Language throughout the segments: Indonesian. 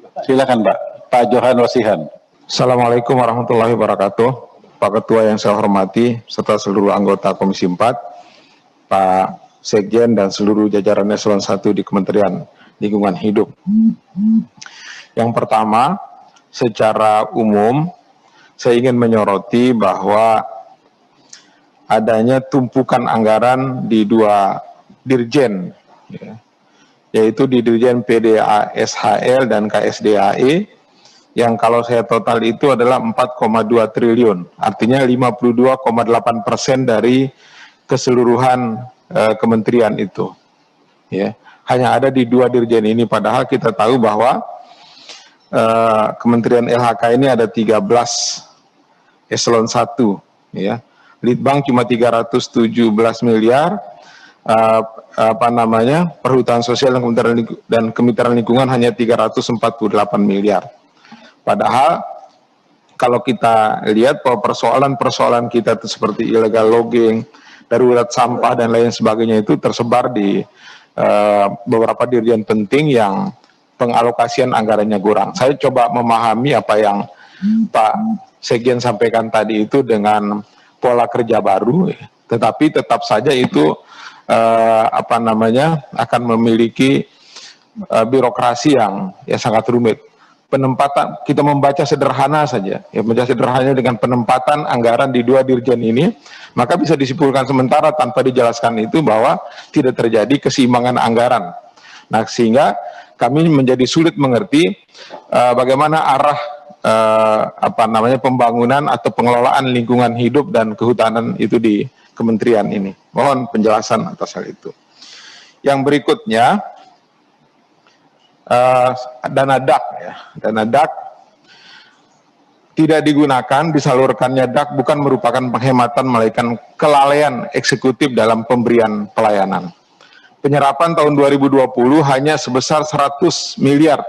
Silakan Pak. Pak Johan Wasihan. Assalamualaikum warahmatullahi wabarakatuh. Pak Ketua yang saya hormati, serta seluruh anggota Komisi 4, Pak Sekjen dan seluruh jajaran eselon 1 di Kementerian Lingkungan Hidup. Yang pertama, secara umum, saya ingin menyoroti bahwa adanya tumpukan anggaran di dua dirjen, yaitu di Dirjen PDASHL dan KSDAE, yang kalau saya total itu adalah 4,2 triliun, artinya 52,8% dari keseluruhan kementerian itu. Ya, hanya ada di dua dirjen ini, padahal kita tahu bahwa Kementerian LHK ini ada 13 eselon 1, ya. Litbang cuma 317 miliar, Perhutanan Sosial dan Kemitraan Lingkungan hanya 348 miliar. Padahal kalau kita lihat bahwa persoalan-persoalan kita itu seperti illegal logging, darurat sampah dan lain sebagainya itu tersebar di beberapa dirjen penting yang pengalokasian anggarannya kurang. Saya coba memahami apa yang Pak Sekjen sampaikan tadi itu dengan pola kerja baru, tetapi tetap saja itu akan memiliki birokrasi yang sangat rumit. Penempatan, kita membaca sederhana saja, membaca sederhananya dengan penempatan anggaran di dua dirjen ini, maka bisa disimpulkan sementara tanpa dijelaskan itu bahwa tidak terjadi keseimbangan anggaran. Nah, sehingga kami menjadi sulit mengerti bagaimana arah pembangunan atau pengelolaan lingkungan hidup dan kehutanan itu di kementerian ini. Mohon penjelasan atas hal itu. Yang berikutnya, dana DAK, dana DAK tidak digunakan, disalurkannya DAK bukan merupakan penghematan, melainkan kelalaian eksekutif dalam pemberian pelayanan. Penyerapan tahun 2020 hanya sebesar 100 miliar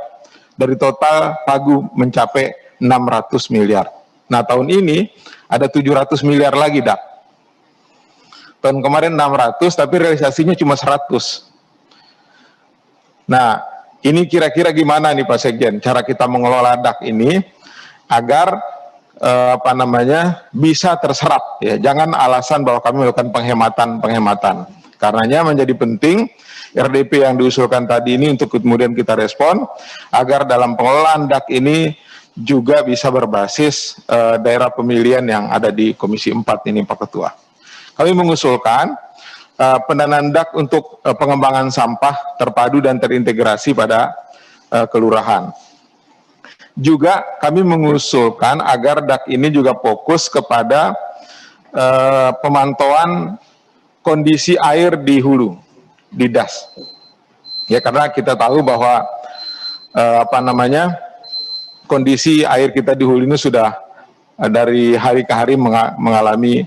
dari total pagu mencapai 600 miliar. Nah, tahun ini ada 700 miliar lagi DAK. Tahun kemarin 600, tapi realisasinya cuma 100. Nah, ini kira-kira gimana nih Pak Sekjen, cara kita mengelola DAK ini agar bisa terserap, ya. Jangan alasan bahwa kami melakukan penghematan. Karenanya menjadi penting RDP yang diusulkan tadi ini untuk kemudian kita respon agar dalam pengelolaan DAK ini juga bisa berbasis daerah pemilihan yang ada di Komisi 4 ini Pak Ketua. Kami mengusulkan pendanaan DAK untuk pengembangan sampah terpadu dan terintegrasi pada kelurahan. Juga kami mengusulkan agar DAK ini juga fokus kepada pemantauan kondisi air di hulu, di DAS. Ya, karena kita tahu bahwa kondisi air kita di hulu ini sudah dari hari ke hari mengalami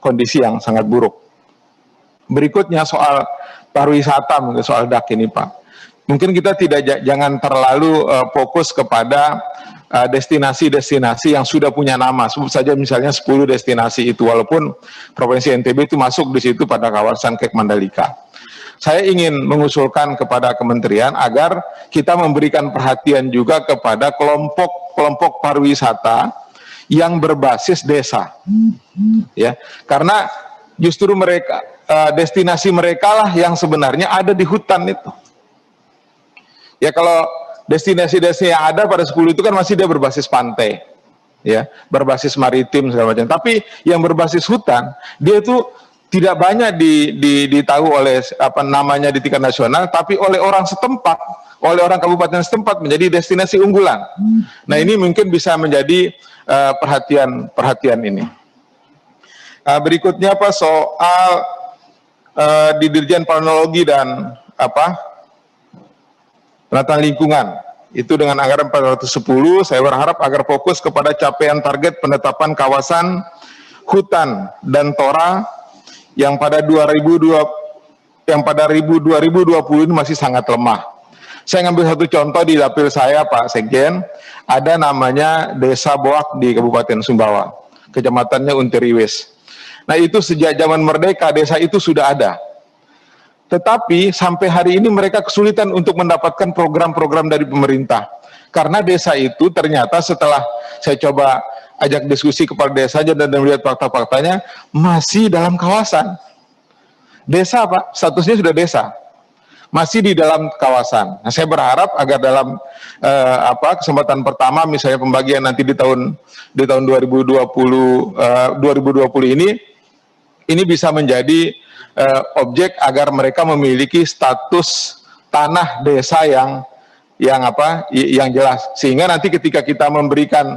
kondisi yang sangat buruk. Berikutnya soal pariwisata, mungkin soal DAK ini Pak. Mungkin kita jangan terlalu fokus kepada destinasi-destinasi yang sudah punya nama. Sebut saja misalnya 10 destinasi itu, walaupun Provinsi NTB itu masuk di situ pada kawasan Kek Mandalika. Saya ingin mengusulkan kepada kementerian agar kita memberikan perhatian juga kepada kelompok pariwisata yang berbasis desa, ya, karena justru mereka destinasi mereka lah yang sebenarnya ada di hutan itu. Ya, kalau destinasi-destinasi yang ada pada 10 itu kan masih dia berbasis pantai, ya, berbasis maritim segala macam. Tapi yang berbasis hutan dia itu tidak banyak ditahu oleh namanya di tingkat nasional, tapi oleh orang setempat, oleh orang kabupaten setempat menjadi destinasi unggulan. Nah, ini mungkin bisa menjadi perhatian ini. Berikutnya Pak, soal di Dirjen Planologi dan Penataan Lingkungan, itu dengan anggaran 410, saya berharap agar fokus kepada capaian target penetapan kawasan hutan dan tora yang pada 2020 ini masih sangat lemah. Saya ngambil satu contoh di dapil saya Pak Sekjen, ada namanya Desa Boak di Kabupaten Sumbawa, kecamatannya Unteriwis. Nah, itu sejak zaman merdeka desa itu sudah ada. Tetapi sampai hari ini mereka kesulitan untuk mendapatkan program-program dari pemerintah. Karena desa itu ternyata setelah saya coba ajak diskusi kepala desa dan melihat fakta-faktanya, masih dalam kawasan. Desa Pak, statusnya sudah desa. Masih di dalam kawasan. Nah, saya berharap agar dalam kesempatan pertama misalnya pembagian nanti di tahun 2020 ini bisa menjadi objek agar mereka memiliki status tanah desa yang jelas, sehingga nanti ketika kita memberikan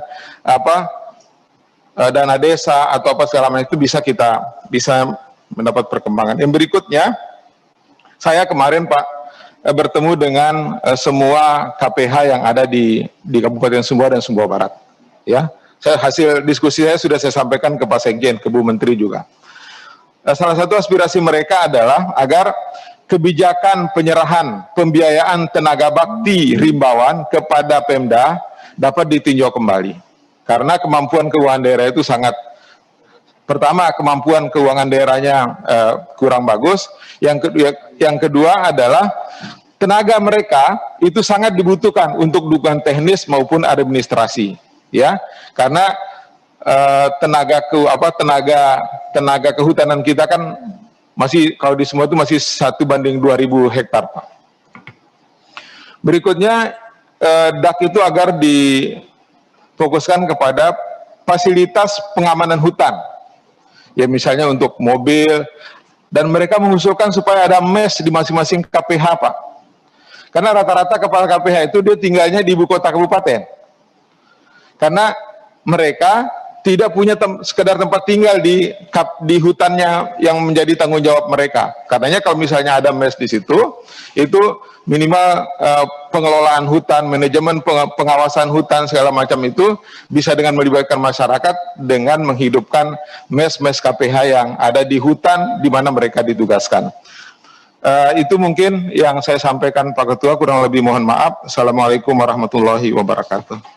dana desa atau apa segala macam itu bisa mendapat perkembangan. Yang berikutnya, saya kemarin Pak bertemu dengan semua KPH yang ada di Kabupaten Sumbawa dan Sumbawa Barat. Ya, hasil diskusi sudah saya sampaikan ke Pak Sekjen, ke Bu Menteri juga. Salah satu aspirasi mereka adalah agar kebijakan penyerahan pembiayaan tenaga bakti Rimbawan kepada Pemda dapat ditinjau kembali. Karena kemampuan keuangan daerah itu sangat, pertama kemampuan keuangan daerahnya kurang bagus, yang kedua adalah tenaga mereka itu sangat dibutuhkan untuk dukungan teknis maupun administrasi, ya, karena tenaga kehutanan kita kan masih, kalau di semua itu masih 1:2000 hektar Pak. Berikutnya DAK itu agar difokuskan kepada fasilitas pengamanan hutan, ya misalnya untuk mobil, dan mereka mengusulkan supaya ada mes di masing-masing KPH Pak. Karena rata-rata kepala KPH itu dia tinggalnya di ibu kota kabupaten. Karena mereka tidak punya sekedar tempat tinggal di hutannya yang menjadi tanggung jawab mereka. Katanya kalau misalnya ada mes di situ, itu minimal pengelolaan hutan, manajemen pengawasan hutan segala macam itu bisa dengan melibatkan masyarakat dengan menghidupkan mes-mes KPH yang ada di hutan di mana mereka ditugaskan. Itu mungkin yang saya sampaikan Pak Ketua, kurang lebih mohon maaf. Assalamualaikum warahmatullahi wabarakatuh.